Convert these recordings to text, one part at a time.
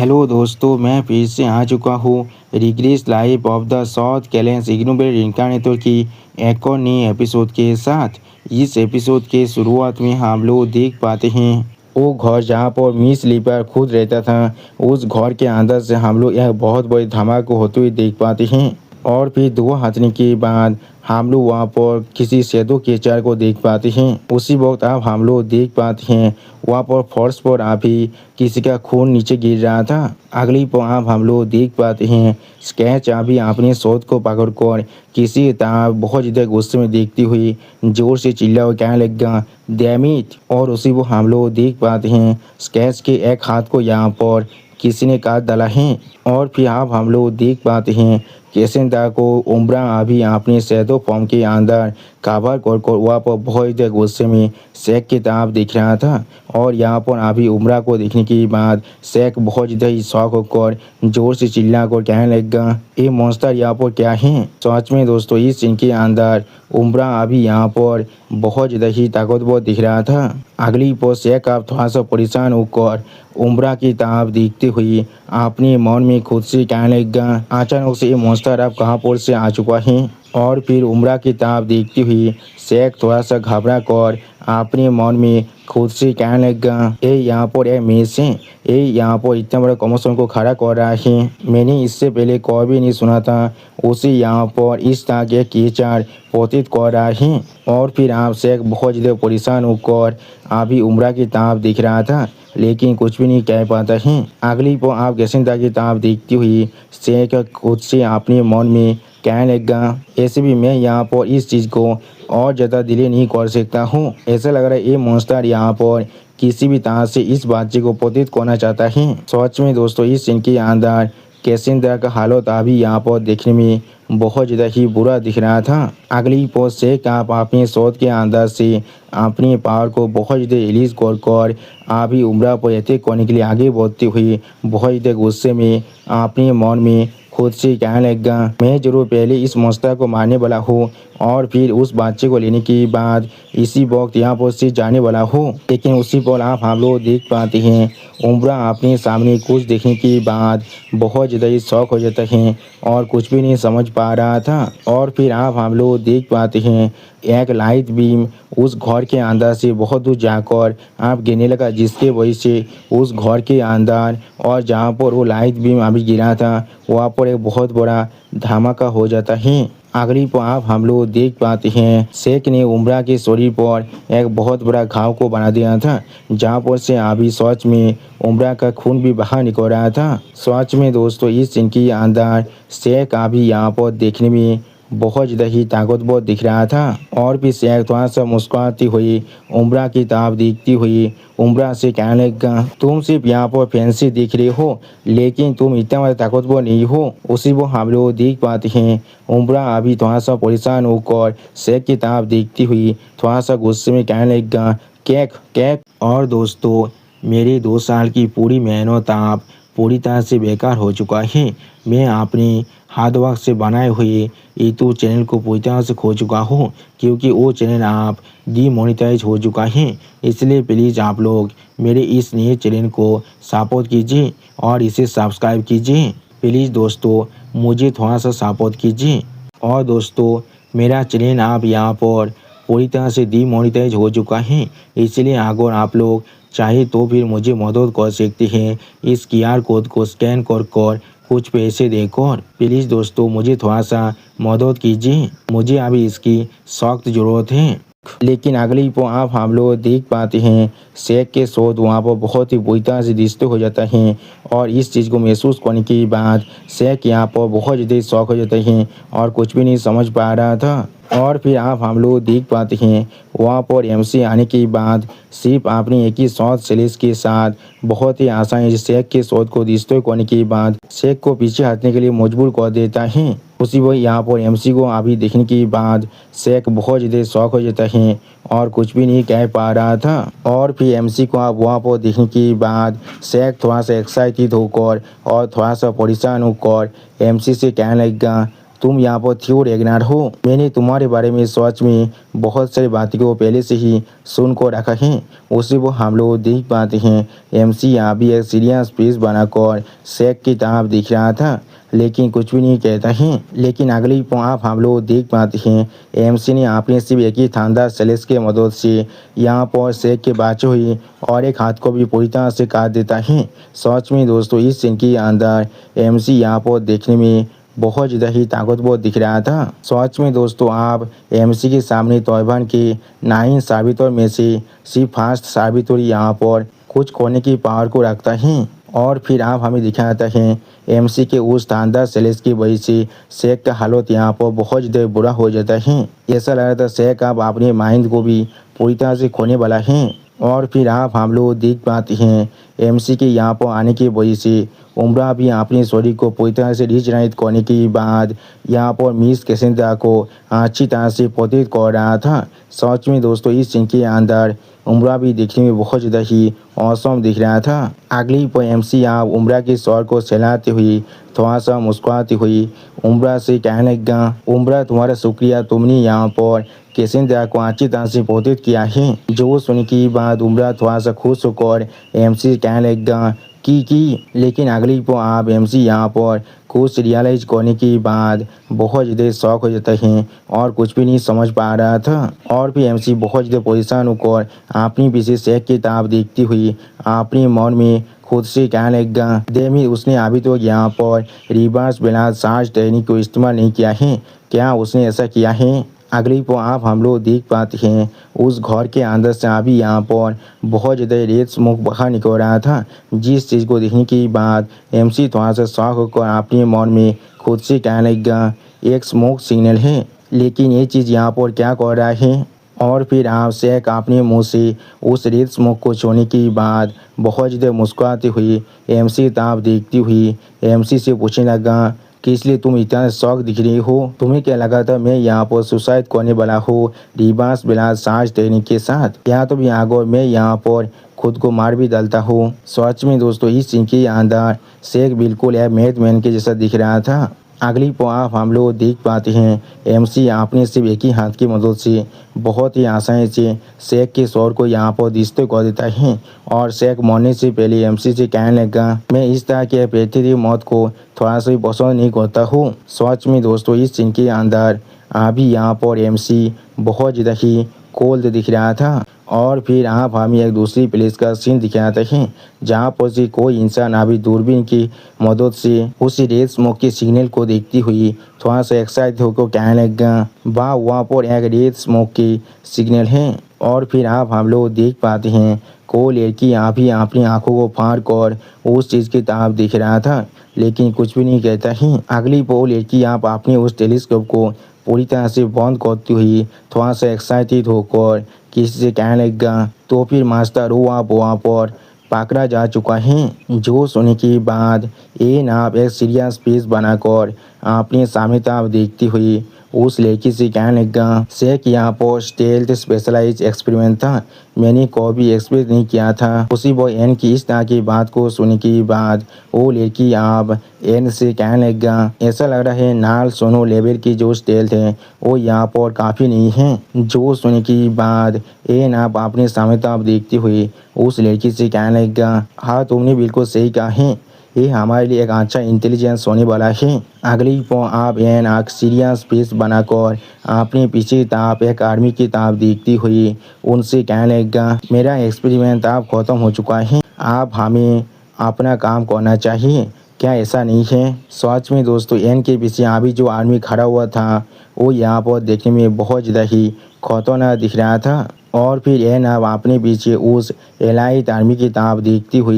Hello दोस्तों, मैं फिर से आ चुका हूँ regress life of the south कैलेंस इग्नोबल रिंकानेटर की एक और नई एपिसोड के साथ। इस एपिसोड के शुरुआत में हम लोग देख पाते हैं वो घर जहाँ पर मिस लीपर खुद रहता था। उस घर के अंदर से हम लोग यह बहुत बड़ी धमाका होते हुए देख पाते हैं। और फिर 2 हथनी के बाद हम लोग वहाँ पर किसी शैडो कैचर को देख पाते हैं। उसी वक्त अब हम लोग देख पाते हैं वहाँ पर फर्श पर अभी किसी का खून नीचे गिर रहा था। अगली पर आप हम लोग देख पाते हैं स्केच अभी अपने शोध को पकड़कर किसी तरह बहुत ज़्यादा गुस्से में देखती हुई जोर से चिल्ला और कहने लगा डैम इट। और उसी को हम लोग देख पाते हैं स्केच के एक हाथ को यहाँ पर किसी ने काट डाला है। और फिर आप हम लोग देख पाते हैं कैसेंदा को उम्रा अभी अपने शैडो फॉर्म के अंदर कवर कर वहाँ पर बहुत ही गुस्से में शेख की तरफ देख रहा था। और यहाँ पर अभी उम्रा को देखने के बाद शेख बहुत ज़्यादा ही शौक होकर जोर से चिल्ला कर कहने लगा ये मॉन्स्टर यहाँ पर क्या है। सच में दोस्तों इस सीन के अंदर उम्रा अभी यहाँ पर बहुत ज़्यादा ही ताकतवर दिख रहा था। अगली पर शेख आप थोड़ा सा परेशान होकर उम्रा की तरफ देखते हुए अपने मन में खुद से कहने लगा अचानक से ये मॉन्स्टर अब कहाँ पर से आ चुका है। और फिर उम्रा की तरफ देखती हुई शेख थोड़ा सा घबरा कर अपने मन में खुद से कहने लगा ये यहाँ पर एक मेस है, ये यहाँ पर इतना बड़ा कमोशन को खड़ा कर रहा है। मैंने इससे पहले कभी नहीं सुना था उसे यहाँ पर इस तरह के कीचड़ पोतित कर रहा है। और फिर आप शेख बहुत ज़्यादा परेशान होकर अभी उम्रा की तरफ दिख रहा था लेकिन कुछ भी नहीं कह पाता है। अगली पर आप गैसेंदा की तरफ देखती हुई शेख खुद से अपने मन में कहने लगा ऐसे भी मैं यहाँ पर इस चीज़ को और ज़्यादा डिले नहीं कर सकता हूँ। ऐसा लग रहा है ये मॉन्स्टर यहाँ पर किसी भी तरह से इस बच्चे को पोतित करना चाहता है। सच में दोस्तों इस सीन के अंदर कैसेंद्रा का हालत अभी यहाँ पर देखने में बहुत ज़्यादा ही बुरा दिख रहा था। अगली पोस्ट से आप अपने शोध के अंदर से अपने पावर को बहुत ज़्यादा रिलीज कर अभी उम्रा पर अटैक करने के लिए आगे बढ़ते हुए बहुत ज़्यादा गुस्से में अपने मन में खुद से कहने लगा मैं जरूर पहले इस मॉन्स्टर को मारने वाला हूँ और फिर उस बच्चे को लेने के बाद इसी वक्त यहाँ पर से जाने वाला हूँ। लेकिन उसी पर आप हम लोग देख पाते हैं उम्रा अपने सामने कुछ देखने के बाद बहुत ज़्यादा ही शौक हो जाता है और कुछ भी नहीं समझ पा रहा था। और फिर आप हम लोग देख पाते हैं एक लाइट बीम उस घर के अंदर से बहुत दूर जाकर आप गिरने लगा जिसके वजह से उस घर के अंदर और जहाँ पर वो लाइट बीम अभी गिरा था वहाँ पर एक बहुत बड़ा धमाका हो जाता है। अगली पर आप हम लोग देख पाते हैं शेख ने उम्रा के शरीर पर एक बहुत बड़ा घाव को बना दिया था जहाँ पर से अभी सच में उम्रा का खून भी बाहर निकल रहा था। सच में दोस्तों इस सीन के अंदर शेख अभी यहाँ पर देखने में बहुत ज़्यादा ही ताकतवर दिख रहा था। और भी शेख थोड़ा सा मुस्कुराती हुई उम्रा की तरफ देखती हुई उम्रा से कहने लगा तुम सिर्फ यहाँ पर फैंसी दिख रहे हो लेकिन तुम इतना बड़ा ताकतवर नहीं हो। उसी वो हम लोग देख पाते हैं उम्रा अभी थोड़ा सा परेशान होकर शेख की तरफ देखती हुई थोड़ा सा गुस्से में कहने लगा केक केक। और दोस्तों मेरी 2 साल की पूरी मेहनत आप पूरी तरह से बेकार हो चुका है। मैं अपने हार्ड वर्क से बनाए हुए यूट्यूब चैनल को पूरी तरह से खो चुका हूँ क्योंकि वो चैनल आप डीमोनेटाइज हो चुका है। इसलिए प्लीज़ आप लोग मेरे इस नए चैनल को सपोर्ट कीजिए और इसे सब्सक्राइब कीजिए। प्लीज़ दोस्तों मुझे थोड़ा सा सपोर्ट कीजिए। और दोस्तों मेरा चैनल आप यहाँ पर पूरी तरह से डीमोनेटाइज हो चुका है इसलिए अगर आप लोग चाहे तो फिर मुझे मदद कर सकते हैं इस QR कोड को स्कैन कर कुछ पैसे देकर। प्लीज़ दोस्तों मुझे थोड़ा सा मदद कीजिए, मुझे अभी इसकी सख्त ज़रूरत है। लेकिन अगली पर आप हम लोग देख पाते हैं शेख के शोध वहाँ पर बहुत ही बुरी तरह से डिस्टर्ब हो जाता है। और इस चीज़ को महसूस करने के बाद शेख यहाँ पर बहुत ज़्यादा शौक हो जाते हैं और कुछ भी नहीं समझ पा रहा था। और फिर आप हम लोग देख पाते हैं वहाँ पर MC आने के बाद सिर्फ अपनी एक ही शॉट सेलेस के साथ बहुत ही आसानी से शेख के शोध को डिस्ट्रॉय करने के बाद शेख को पीछे हटने के लिए मजबूर कर देता है। उसी वही यहाँ पर MC को अभी देखने के बाद शेख बहुत ज़्यादा शौक हो जाता है और कुछ भी नहीं कह पा रहा था। और फिर MC को आप वहाँ पर देखने के बाद शेख थोड़ा सा एक्साइटेड होकर और थोड़ा सा परेशान होकर MC से कहने लगा तुम यहाँ पर थियो रेगनार हो। मैंने तुम्हारे बारे में सच में बहुत सारी बातों को पहले से ही सुन को रखा है। उसे वो हम लोग देख पाते हैं एमसी यहाँ भी एक सीरियस पीस बनाकर शेख की तरफ दिख रहा था, लेकिन कुछ भी नहीं कहता है। लेकिन अगली आप हम लोग देख पाते हैं एमसी ने अपने सिर्फ एक ही थानदार सेलेस के मदद से यहाँ पर शेख के बचे हुई और एक हाथ को भी पूरी तरह से काट देता है। सच में दोस्तों इस सीन के अंदर एमसी यहाँ पर देखने में बहुत ज़्यादा ही ताकतवर दिख रहा था। सच में दोस्तों आप एमसी के सामने तौबान के 9 साबितों में से सिर्फ फास्ट साबितों यहाँ पर कुछ खोने की पावर को रखता है। और फिर आप हमें दिखाता है एमसी के उस शानदार सेलेस की वजह से शेख का हालत यहाँ पर बहुत ज़्यादा बुरा हो जाता है। ऐसा लग रहा था शेख आप अपने माइंड को भी पूरी तरह से खोने वाला है। और फिर आप हम लोग देख पाते हैं एमसी के यहाँ पर आने की वजह से उम्रा भी अपने शरीर को पूरी तरह से रिजनाइट करने के बाद यहाँ पर मिस कैसेंड्रा को अच्छी तरह से पोतित कर रहा था। सच में दोस्तों इस सीन के अंदर उम्रा भी देखने में बहुत ज़्यादा ही औसम दिख रहा था। अगली पर एमसी आप उम्रा के स्वर को सहलाते हुए थोड़ा सा मुस्कुराती हुई उम्रा से कहने लगा, उम्रा तुम्हारा शुक्रिया, तुमने यहाँ पर कैसेंड्रा को अच्छी तरह से पोतित किया है। जो सुनने के बाद उम्रा थोड़ा सा खुश होकर एमसी कहने लगा की लेकिन अगली पर आप एमसी यहाँ पर कुछ रियलाइज करने के बाद बहुत ज़्यादा शौक हो जाता है और कुछ भी नहीं समझ पा रहा था। और भी एमसी बहुत ज़्यादा परेशान होकर अपनी पीछे शेख की तरफ देखती हुई अपने मन में खुद से कहने लगा, देमी उसने अभी तो यहाँ पर रिवर्स बिना चार्ज टेक्निक को इस्तेमाल नहीं किया है, क्या उसने ऐसा किया है। अगली पर आप हम लोग देख पाते हैं उस घर के अंदर से अभी यहाँ पर बहुत ज़्यादा रेत स्मोक बाहर निकल रहा था, जिस चीज़ को देखने के बाद एमसी थोड़ा सा शौक होकर अपने मन में खुद से कहने लगा एक स्मोक सिग्नल है, लेकिन ये चीज़ यहाँ पर क्या कर रहा है। और फिर आप शेख अपने मुंह से उस रेत स्मोक को छोड़ने के बाद बहुत ज़्यादा मुस्कुराती हुई एमसी तरफ देखती हुई एमसी से पूछने लगा कि इसलिए तुम इतना शौक दिख रही हो, तुम्हें क्या लगा था मैं यहाँ पर सुसाइड करने वाला हूँ रिवर्स बिना चार्ज टेक्निक के साथ, या तो भी आगे मैं यहाँ पर खुद को मार भी डालता हूँ। सच में दोस्तों इस सीन के अंदर शेख बिल्कुल एक मैथमैन के जैसा दिख रहा था। अगली आप हम लोग देख पाते हैं एमसी अपने सिर्फ एक ही हाथ की मदद से बहुत ही आसानी से शेख के शोर को यहाँ पर डिस्टर्ब कर देता है और शेख मरने से पहले एमसी से कहने लगा, मैं इस तरह के बेहतरीन मौत को थोड़ा सा भी पसंद नहीं करता हूँ। सच में दोस्तों इस सीन के अंदर अभी यहाँ पर एमसी बहुत ज़्यादा ही कोल्ड दिख रहा था। और फिर आप हमें एक दूसरी प्लेस का सीन दिखाते हैं जहाँ पर से कोई इंसान अभी दूरबीन की मदद से उस रेड स्मोक के सिग्नल को देखती हुई थोड़ा सा एक्साइट होकर कहने लगा, वाह वहाँ पर एक रेड स्मोक की सिग्नल है। और फिर आप हम लोग देख पाते हैं कोई लड़की अभी अपनी आंखों को फाड़ कर उस चीज़ की तरफ दिख रहा था, लेकिन कुछ भी नहीं कहता है। अगली वो लड़की आप अपने उस टेलीस्कोप को पूरी तरह से बंद करती हुई थोड़ा सा एक्साइटेड होकर किसी से कहने लगा, तो फिर मास्टर वो आप वहाँ पर पकड़ा जा चुका है। जो सुनने के बाद ये नाप एक सीरियस पीस बनाकर अपने सामने तरफ देखती हुई उस लड़की से कहने लगा, शेख यहाँ पर स्टेल्थ स्पेशलाइज एक्सपेरिमेंट था, मैंने कभी एक्सपेक्ट नहीं किया था। उसी वो एन की इस तरह की बात को सुनने के बाद वो लड़की आप एन से कहने लगा, ऐसा लग रहा है नाल सोनो लेवल की जो स्टेल्थ है वो यहाँ पर काफ़ी नहीं है। जो सुनने के बाद एन आप अपने सामने तरफ देखती हुई उस लड़की से कहने लगा, हाँ तुमने बिल्कुल सही कहा है, ये हमारे लिए एक अच्छा इंटेलिजेंस होने वाला है। अगली पर आप एन आग सीरियस पीस बनाकर अपने पीछे ताप एक आर्मी की ताप देखती हुई उनसे कहने लगा, मेरा एक्सपेरिमेंट अब ख़त्म हो चुका है, आप हमें अपना काम करना चाहिए, क्या ऐसा नहीं है। सच में दोस्तों एन के पीछे अभी जो आर्मी खड़ा हुआ था वो यहाँ पर देखने में बहुत ज़्यादा ही खतरनाक दिख रहा था। और फिर एन अब अपने पीछे उस एलाइट आर्मी की तरफ देखती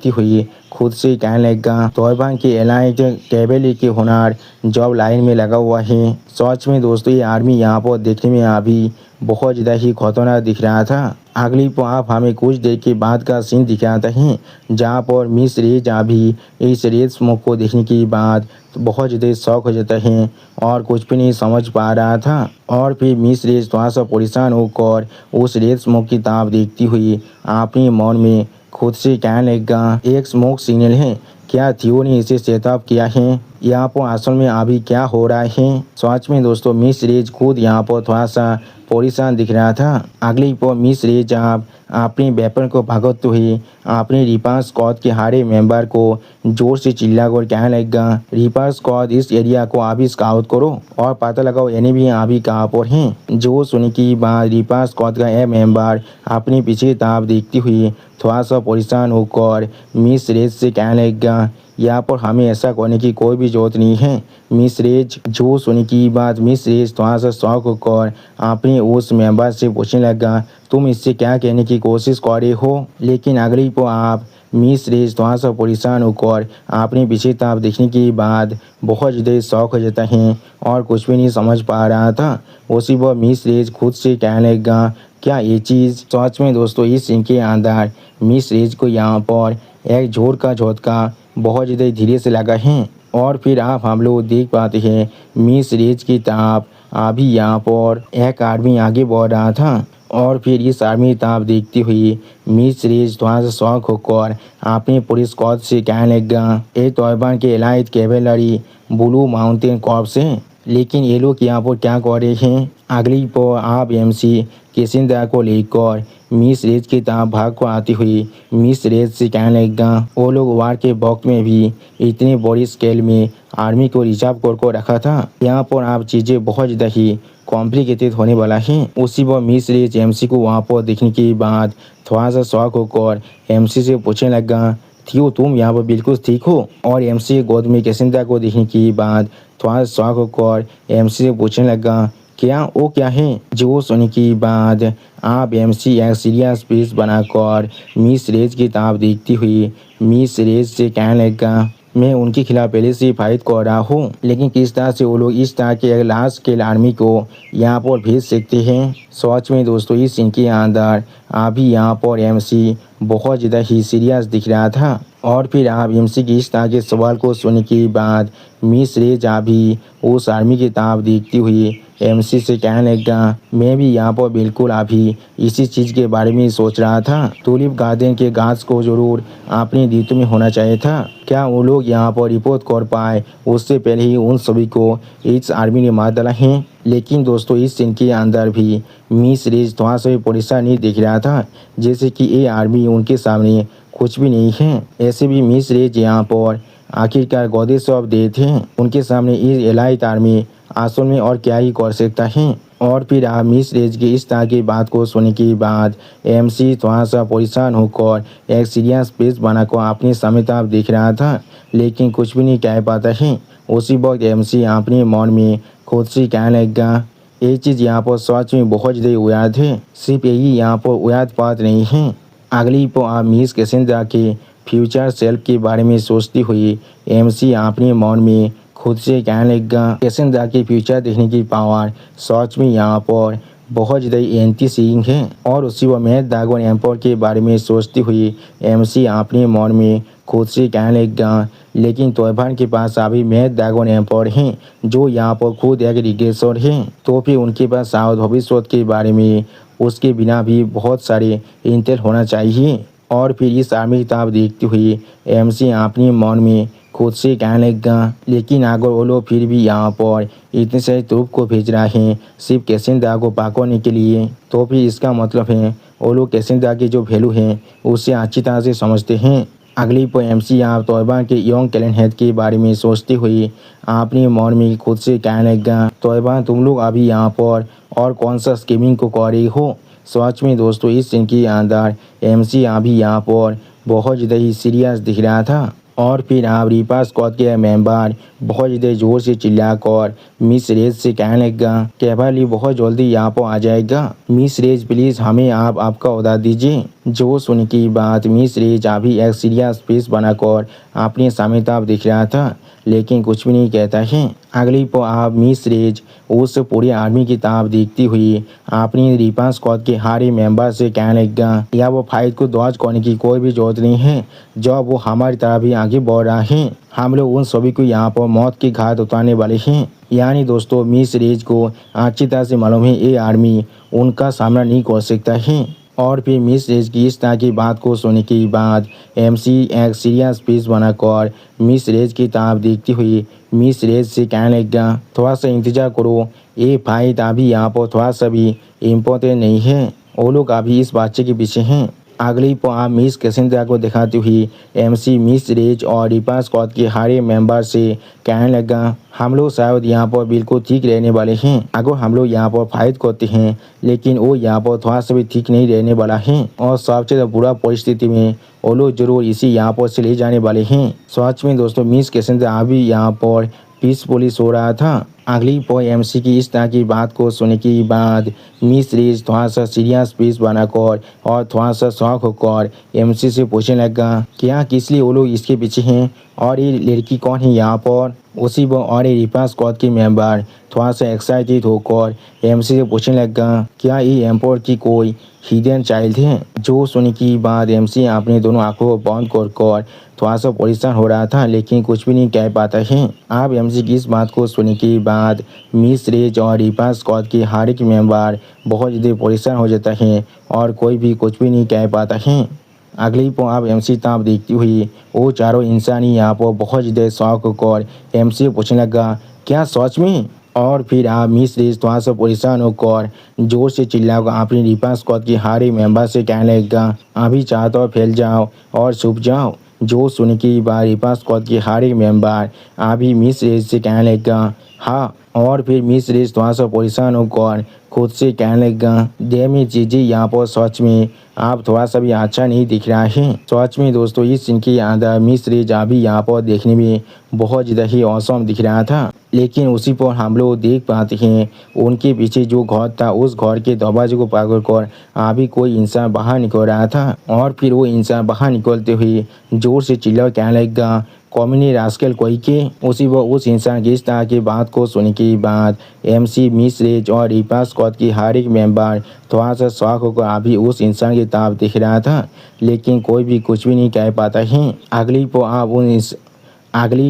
हुई खुद से कहने लगा, तौबान की एलाइट कैवेलरी के हुनर जॉब लाइन में लगा हुआ है। सच में दोस्तों ये आर्मी यहाँ पर देखने में अभी बहुत ज़्यादा ही खतरनाक दिख रहा था। अगली पर आप हमें कुछ देर के बाद का सीन दिखाते हैं जहाँ पर मिस रेज अभी इस रेड स्मोक को देखने के बाद बहुत ज़्यादा शौक हो जाता है और कुछ भी नहीं समझ पा रहा था। और फिर मिस रेज थोड़ा सा परेशान होकर उस रेड स्मोक की तरफ देखती हुई अपने मन में खुद से कहने लगा, एक स्मोक सिग्नल है, क्या थियो ने इसे सेटअप किया है? यहाँ पर असल में अभी क्या हो रहा है? सच में दोस्तों मिस रेज खुद यहाँ पर थोड़ा सा परेशान दिख रहा था। अगली पर मिस रेज आप अपने वेपन को भगतते हुए अपने रिपर स्क्वाड के हारे मेंबर को जोर से चिल्लाकर कहने लगेगा, रिपर स्क्वाड इस एरिया को अभी स्काउट करो और पता लगाओ एनिमी अभी कहाँ पर हैं। जो सुनने के बाद रिपर स्क्वाड का यह मेंबर अपने पीछे की तरफ देखते हुए थोड़ा सा परेशान होकर मिस रेज से कहने लगेगा, यहाँ पर हमें ऐसा करने की कोई भी जरूरत नहीं है। मिस रेज जो सुनने की बात मिस रेज थोड़ा सा शौक होकर अपने उस मेंबर से पूछने लगा, तुम इससे क्या कहने की कोशिश कर रहे हो? लेकिन अगली को आप मिस रेज थोड़ा सा परेशान होकर अपने पीछे तरफ देखने के बाद बहुत ज़्यादा शौक हो जाता है और कुछ भी नहीं समझ पा रहा था। उसी पर मिस रेज खुद से कहने लगा, क्या ये चीज़ सच में दोस्तों इस सीन के अंदर मिस रेज को यहाँ पर एक जोर का झटका बहुत ज़्यादा धीरे से लगा है और फिर आप हम लोग देख पाते हैं मिस रेज की तरफ अभी यहाँ पर एक आदमी आगे बढ़ रहा था और फिर इस आर्मी की तरफ देखते हुए मिस रेज थोड़ा सा शौक होकर अपने पुलिस स्क्वाड से कहने लगा, ये तालिबान के elite cavalry blue mountain corps है, लेकिन ये लोग यहाँ पर क्या कर रहे हैं? अगली पर आप एमसी किसिंदा को लेकर मिस रेज की तरफ भाग को आती हुई मिस रेज से कहने लगा, वो लोग वार के वक्त में भी इतने बड़ी स्केल में आर्मी को रिजर्व कर रखा था। यहाँ पर आप चीज़ें बहुत ज़्यादा ही कॉम्प्लिकेटेड होने वाला है। उसी पर मिस रेज एमसी को वहाँ पर देखने के बाद थोड़ा सा शौक होकर एमसी से पूछने लगा, थियो तुम यहाँ पर बिल्कुल ठीक हो? और एमसी गोद में किसिंदा को देखने के बाद थोड़ा सा शौक होकर एमसी से पूछने लगा, क्या वो क्या है? जो सुनने के बाद आप एमसी एक सीरियस स्पीच बनाकर मिस रेज की तरफ देखती हुई मिस रेज से कहने लगा, मैं उनके खिलाफ पहले से फाइट कर रहा हूँ, लेकिन किस तरह से वो लोग इस तरह के एक लार्ज स्केल आर्मी को यहाँ पर भेज सकते हैं? सच में दोस्तों इस सीन के अंदर अभी यहाँ पर एमसी बहुत ज़्यादा ही सीरियस दिख रहा था और फिर आप एमसी की इस तरह के सवाल को सुनने के बाद मिस रेज अभी उस आर्मी की तरफ देखती हुई एमसी से कहने लगा, मैं भी यहाँ पर बिल्कुल अभी इसी चीज़ के बारे में सोच रहा था। टूलिप गार्डन के घास को जरूर अपने द्वीप में होना चाहिए था। क्या वो लोग यहाँ पर रिपोर्ट कर पाए उससे पहले ही उन सभी को इस आर्मी ने मार डाला है? लेकिन दोस्तों इस सीन के अंदर भी मिस रेज थोड़ा सा भी परेशान नहीं दिख रहा था, जैसे कि ये आर्मी उनके सामने कुछ भी नहीं है। ऐसे भी मिस रेज यहाँ पर आखिरकार गॉडेस ऑफ डेथ हैं, उनके सामने इस एलाइट आर्मी असल में और क्या ही कर सकता है। और फिर आप मिस रेज की इस तरह की बात को सुनने के बाद एमसी थोड़ा सा परेशान होकर एक सीरियस पेज बनाकर अपने सामने तरफ देख रहा था, लेकिन कुछ भी नहीं कह पाता है। उसी वक्त एमसी अपने मन में खुद से कहने लगा, ये चीज़ यहाँ पर सच में बहुत ज़्यादा उयाद है, सिर्फ यही यहाँ पर उयाद बात नहीं है। अगली पर आप मिस किसिंदा के फ्यूचर सेल्फ के बारे में सोचती हुई एमसी अपने मन में खुद से कहने लगा, किसिंदा के फ्यूचर देखने की पावर सच में यहाँ पर बहुत ज़्यादा एंटी सीइंग है। और उसी वह मैथ ड्रैगन एम्पायर के बारे में सोचती हुई एमसी अपने मन में खुद से कहने लगा, लेकिन तालिबान के पास अभी मैथ ड्रैगन एम्पायर हैं जो यहाँ पर खुद एक रिग्रेसर हैं, तो फिर उनके पास साउथ भविष्य के बारे में उसके बिना भी बहुत सारे इंटेल होना चाहिए। और फिर इस आर्मी की तरफ देखती हुई एमसी अपने मन में खुद से कहने लगा, लेकिन अगर वो लोग फिर भी यहाँ पर इतने सारे तोप को भेज रहे हैं सिर्फ किसिंदा को पकड़ने के लिए, तो फिर इसका मतलब है वो लोग किसिंदा की जो वैल्यू है उससे अच्छी तरह से समझते हैं। अगली पर एमसी आप तालिबान के यंग कैलेंड हेड के बारे में सोचते हुए अपने मन में खुद से कहने लगा, तालिबान तुम लोग अभी यहाँ पर और कौन सा स्कीमिंग को कर रही हो? सच में दोस्तों इस सीन के अंदर एमसी अभी यहाँ पर बहुत ज़्यादा ही सीरियस दिख रहा था। और फिर आप रिपर स्क्वाड के मेंबर बहुत ज़्यादा ज़ोर से चिल्लाकर मिस रेज से कहने लगा, कैवली बहुत जल्दी यहाँ पर आ जाएगा, मिस रेज प्लीज़ हमें आप आपका ऑर्डर दीजिए। जो सुन की बात मिस रेज अभी एक सीरियस फेस बनाकर अपने सामने तरफ दिख रहा था, लेकिन कुछ भी नहीं कहता है। अगली पर आप मिस रेज उस पूरी आर्मी की तरफ देखती हुई अपनी रिपर स्क्वाड के हारे मेंबर से कहने लगा, या वो फाइट को दौज करने की कोई भी जरूरत नहीं है, जब वो हमारी तरफ ही आगे बढ़ रहा है हम लोग उन सभी को यहाँ पर मौत की घाट उतारने वाले हैं। यानी दोस्तों मिस रेज को अच्छी तरह से मालूम है ये आर्मी उनका सामना नहीं कर सकता है। और फिर मिस रेज की इस तरह की बात को सुनने के बाद एमसी एक सीरियस पीस बनाकर मिस रेज की तरफ देखती हुई मिस रेज से कहने लगा, थोड़ा सा इंतजार करो, ये फाइट अभी यहाँ पर थोड़ा सा भी इम्पोर्टेंट नहीं है, वो लोग अभी इस बच्चे के पीछे हैं। अगली पर आप मिस कैसेंड्रा को दिखाती हुई एमसी मिस रेज और रिपा स्क्वाड के हर एक मेंबर से कहने लगा, हम लोग शायद यहाँ पर बिल्कुल ठीक रहने वाले हैं। अगर हम लोग यहाँ पर फाइट करते हैं लेकिन वो यहाँ पर थोड़ा सा भी ठीक नहीं रहने वाला है और सबसे बुरा परिस्थिति में वो लोग जरूर इसी यहाँ पर से ले जाने वाले हैं। सच में दोस्तों मिस कैसेंड्रा अभी यहाँ पर पीसफुली सो रहा था। अगली पर एमसी की इस तरह की बात को सुनने के बाद मिस रेज थोड़ा सा सीरियस पीस बनाकर और थोड़ा सा शौक होकर एमसी से पूछने लगा, क्या किस लिए वो लोग इसके पीछे हैं और ये लड़की कौन है यहाँ पर। उसी पर और ये रिपा स्क्वाड के मेंबर थोड़ा सा एक्साइटेड होकर एमसी से पूछने लगा, क्या ये एम्पोर की कोई हिडन चाइल्ड है। जो सुनने की बाद एमसी अपने दोनों आंखों को बंद कर थोड़ा सा परेशान हो रहा था लेकिन कुछ भी नहीं कह पाता है। आप एमसी की इस बात को सुनने के बाद मिस रेज और रिपा स्क्वाड के हर एक मेंबर बहुत ज़्यादा परेशान हो जाता है और कोई भी कुछ भी नहीं कह पाता है। अगली पर आप एमसी ताप देखती हुई वो चारों इंसान ही यहाँ पर बहुत ज़्यादा शौक होकर एमसी पूछने लगा, क्या सच में। और फिर आप मिस रेज थोड़ा सा परेशान होकर जोर से चिल्लाकर अपनी रिपा स्क्वाड के हर एक मेंबर से कहने लगा, अभी चाहते फैल जाओ और छुप जाओ। जो सुनने की बाद रिपा स्क्वाड के हर एक मेंबर अभी मिस रेज से कहने लगा, हाँ। और फिर मिस रेज थोड़ा सा परेशान होकर खुद से कहने लगा, डेमी चीज़ें यहाँ पर सच में आप थोड़ा सा भी अच्छा नहीं दिख रहा है। सच में दोस्तों इस सीन के अंदर मिस रेज अभी यहाँ पर देखने में बहुत ज़्यादा ही औसम दिख रहा था। लेकिन उसी पर हम लोग देख पाते हैं उनके पीछे जो घर था उस घर के दरवाजे को पकड़कर अभी कोई इंसान बाहर निकल रहा था। और फिर वो इंसान बाहर निकलते हुए जोर से चिल्ला कहने लगा, कॉमिनी रास्केल कोई के। उसी वो उस इंसान की इस तरह की बात को सुनने के बाद एमसी मिस रेज और रिपा स्क्वाड की हर एक मेंबर थोड़ा सा शौक होकर अभी उस इंसान की तरफ दिख रहा था लेकिन कोई भी कुछ भी नहीं कह पाता है। अगली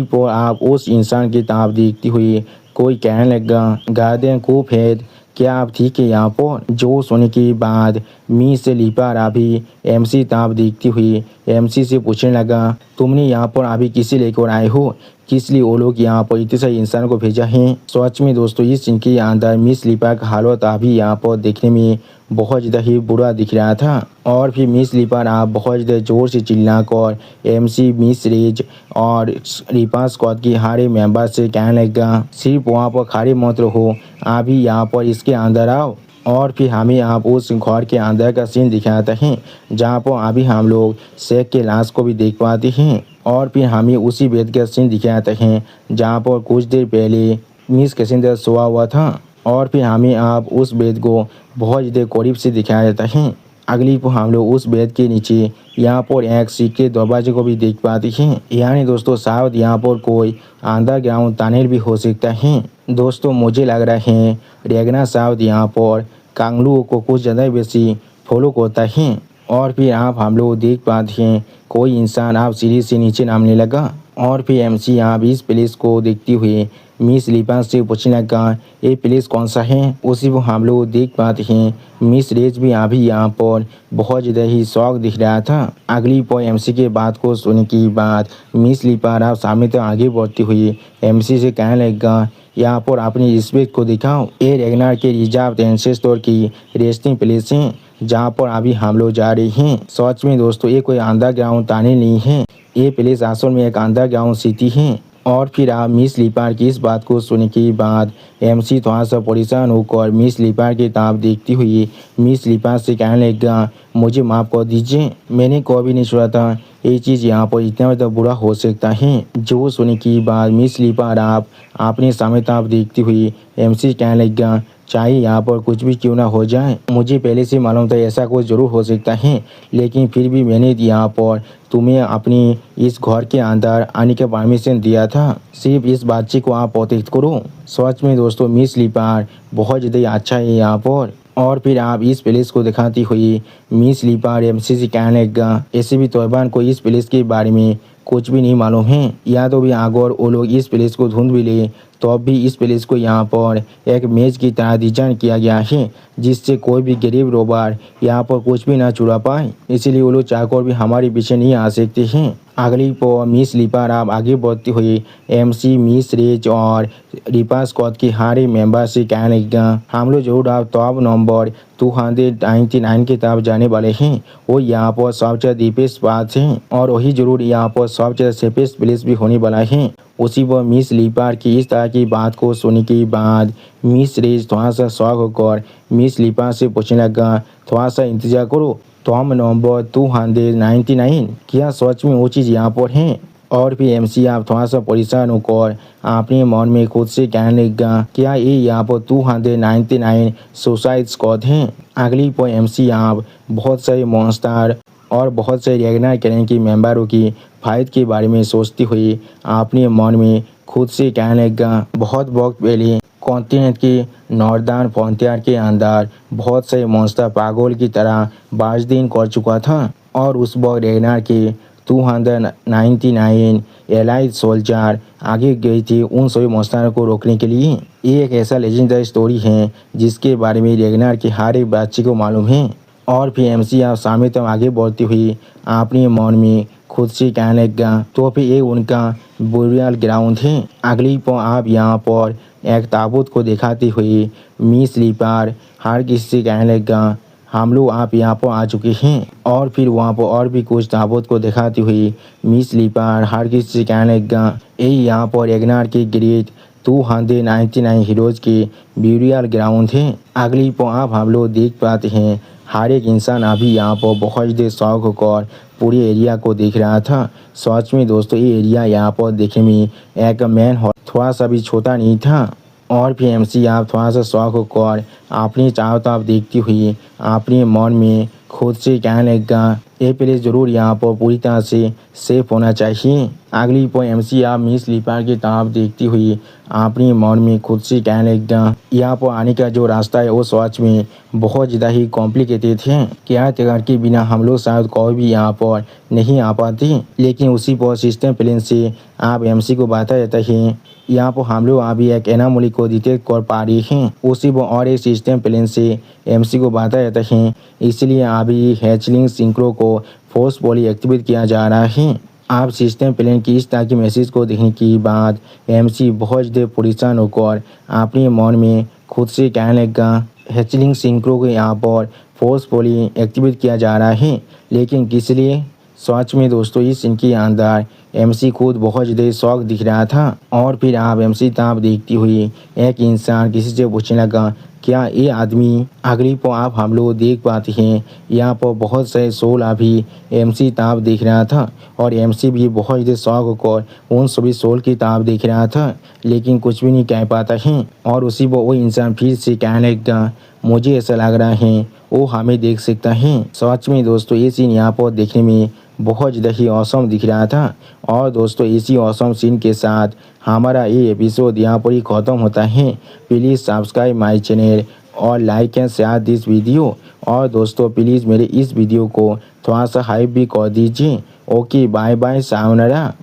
पर आप उस इंसान की तरफ देखती हुई कोई कहने लगा, गार्डन को फेद, क्या आप ठीक है यहाँ पर। जो सुनने के बाद मिस लिपा अभी एमसी तरफ देखती हुई एमसी से पूछने लगा, तुमने यहाँ पर अभी किसे लेकर आए हो, किस लिए वो लोग यहाँ पर इतने सारे इंसान को भेजा है। सच में दोस्तों इस सीन के अंदर मिस लिपा का हालत अभी यहाँ पर देखने में बहुत ज़्यादा ही बुरा दिख रहा था। और फिर मिस लिपा आप बहुत ज़्यादा ज़ोर से चिल्लाकर एमसी मिस रेज और रिपा स्क्वाड की हर मेंबर से कहने लगा, सिर्फ वहाँ पर खड़े मत रहो, अभी यहाँ पर इसके अंदर आओ। और फिर हमें आप उस घर के अंदर का सीन दिखाते हैं जहाँ पर अभी हम लोग शेख के लाश को भी देख पाते हैं। और फिर हमें उसी बेड का सीन दिखाते हैं जहाँ पर कुछ देर पहले मिस कैसेंड्रा सोया हुआ था। और फिर हमें आप उस बेड को बहुत ज़्यादा करीब से दिखाया जाता है। अगली पर हम लोग उस बेड के नीचे यहाँ पर एक सीक्रेट दरवाजे को भी देख पाते हैं। यानी दोस्तों शायद यहाँ पर कोई अंडरग्राउंड टनल भी हो सकता है। दोस्तों मुझे लग रहा है रेगना शायद यहाँ पर कांगलू को कुछ ज़्यादा बेसी फॉलो करता है। और फिर आप हम लोग देख पाते हैं कोई इंसान आप सीढ़ी से नीचे नामने लगा। और फिर एमसी आप इस प्लेस को देखती हुई मिस लिपा से पूछने लगा, ये प्लेस कौन सा है। उसी को हम लोग देख पाते हैं मिस रेज भी अभी यहाँ पर बहुत ज़्यादा ही शौक दिख रहा था। अगली पर एमसी के बात को सुनने की बाद मिस लिपा आप सामने तक आगे बढ़ती हुई एमसी से कहने लगा, यहाँ पर अपनी रिस्पेक्ट को दिखाओ, ये रेगनार के रिजर्व एंसेस्टर की रेस्टिंग प्लेस है जहाँ पर अभी हम लोग जा रहे हैं। सच में दोस्तों ये कोई अंडरग्राउंड टनल नहीं है, ये प्लेस असल में एक अंडरग्राउंड सिटी है। और फिर आप मिस लिपा की इस बात को सुनने के बाद एमसी थोड़ा सा परेशान होकर मिस लिपा की तरफ देखती हुई मिस लिपा से कहने लगा, मुझे माफ़ कर दीजिए, मैंने कभी नहीं सोचा था ये चीज़ यहाँ पर इतना ज़्यादा बुरा हो सकता है। जो सुनने के बाद मिस लिपा आप अपने सामने तरफ देखती हुई एमसी कहने लगा, चाहे यहाँ पर कुछ भी क्यों ना हो जाए, मुझे पहले से मालूम था ऐसा कुछ ज़रूर हो सकता है, लेकिन फिर भी मैंने यहाँ पर तुम्हें अपनी इस घर के अंदर आने का परमिशन दिया था, सिर्फ इस बच्चे को आप प्रोटेक्ट करो। सच में दोस्तों मिस लिपा बहुत ज़्यादा अच्छा है यहाँ पर। और फिर आप इस प्लेस को दिखाती हुई मिस लीपर एमसी से कहने लगा, ऐसे भी तौबान को इस प्लेस के बारे में कुछ भी नहीं मालूम है। या तो भी अगर वो लोग इस प्लेस को ढूंढ भी ले तो अब भी इस प्लेस को यहाँ पर एक मेज की तरह डिजाइन किया गया है, जिससे कोई भी गरीब रोबार यहाँ पर कुछ भी ना चुरा पाए। इसीलिए वो लोग चाहकर भी हमारे पीछे नहीं आ सकते हैं। अगली पर मिस लीपर आप आगे बढ़ती हुई एमसी मिस रेज और रिपा स्कॉट की हारे मेंबर से कहने लगा, हम लोग जरूर आप टॉप नंबर 299 की तरफ जाने वाले हैं। वो यहाँ पर सबसे डीपेस्ट बात है और वही जरूर यहाँ पर सबसे सेफेस्ट प्लेस भी होने वाला है। उसी पर मिस लीपर की इस तरह की बात को सुनने के बाद मिस रेज थोड़ा सा शौक होकर मिस लीपर से पूछने लगा, थोड़ा सा इंतजार करो, टॉप नंबर 299 क्या सच में वो चीज़ यहाँ पर है? और फिर एमसी आप थोड़ा सा परेशान होकर अपने मन में खुद से कहने लगा, क्या ये यहाँ पर 299 सुसाइड स्क्वाड हैं? अगली पर एमसी आप बहुत सारे मॉन्स्टर और बहुत से रेगनर क्लैन के मेंबरों की फाइट के बारे में सोचती हुई अपने मन में खुद से कहने लगा, बहुत वक्त पहले कॉन्टिनेंट के नॉर्दर्न फ्रंटियर के अंदर बहुत से मॉन्स्टर पागल की तरह बाजदीन कर चुका था और उस वक्त रेगनर के 299 एलाइड सोल्जर आगे गई थी उन सभी मॉन्स्टरों को रोकने के लिए। ये एक ऐसा लेजेंडरी स्टोरी है जिसके बारे में रेगनर के हर एक बच्चे को मालूम है। और फिर एमसी आप सामने तक आगे बढ़ती हुई अपने मन में खुद से कहने लगा, तो फिर ये उनका बुरियल ग्राउंड है। अगली पर आप यहाँ पर एक ताबूत को दिखाती हुई मिस लीपर हर किसी से कहने लगा, हम लोग आप यहाँ पर आ चुके हैं। और फिर वहाँ पर और भी कुछ ताबूत को दिखाती हुई मिस लीपर हर किसी से कहने लगा, यही यहाँ पर रेगनर के ग्रेट 299 हीरोज के ब्यूरियल ग्राउंड है। अगली पर आप हम लोग देख पाते हैं हर एक इंसान अभी यहाँ पर बहुत देर शौक होकर पूरे एरिया को देख रहा था। सच में दोस्तों ये एरिया यहाँ पर देखने में एक मैन हॉल थोड़ा सा भी छोटा नहीं था। और फिर एमसी आप थोड़ा सा शौक होकर अपनी चारों तरफ देखती हुई अपने मन में खुद से कहने लगा, ये प्लेस जरूर यहाँ पर पूरी तरह से सेफ होना चाहिए। अगली पर एमसी आप मिस लीपर की तरफ देखती हुई अपने मन में खुद से कहने लगा, यहाँ पर आने का जो रास्ता है वो सच में बहुत ज़्यादा ही कॉम्प्लिकेटेड है। क्या तैयार के बिना हम लोग शायद कोई भी यहाँ पर नहीं आ पाते। लेकिन उसी पर सिस्टम प्लान से आप एमसी को बता जाता है यहाँ पर हम लोग अभी एक एनामोली को डिटेक्ट कर पा रहे हैं। उसी पर और एक सिस्टम प्लान से एमसी को बता जाता है, इसलिए अभी हैचलिंग सिंक्रो को फोर्सफुली एक्टिवेट किया जा रहा है। आप सिस्टम प्लान की इस तरह की मैसेज को देखने के बाद एमसी बहुत देर परेशान होकर अपने मन में खुद से कहने लगा, हैचलिंग सिंक्रो को यहाँ पर फोर्सफुली एक्टिवेट किया जा रहा है, लेकिन किस लिए? सच में दोस्तों इस सीन के अंदर एमसी खुद बहुत ज़्यादा शौक दिख रहा था। और फिर आप एमसी ताप देखती हुई एक इंसान किसी से पूछने लगा, क्या ये आदमी? अगली पर आप हम लोग देख पाते हैं यहाँ पर बहुत से सोल अभी एमसी ताप देख रहा था और एमसी भी बहुत ज़्यादा शौक होकर उन सभी सोल की ताप देख रहा था, लेकिन कुछ भी नहीं कह पाता है। और उसी पर वो इंसान फिर से कहने लगा, मुझे ऐसा लग रहा है वो हमें देख सकता है। सच में दोस्तों ये सीन यहाँ पर देखने में बहुत ज़्यादा ही औसम दिख रहा था। और दोस्तों इसी औसम सीन के साथ हमारा ये एपिसोड यहाँ पर ही ख़त्म होता है। प्लीज़ सब्सक्राइब माय चैनल और like and share this video. और दोस्तों प्लीज़ मेरे इस वीडियो को थोड़ा सा हाइप भी कर दीजिए। Okay bye bye sayonara.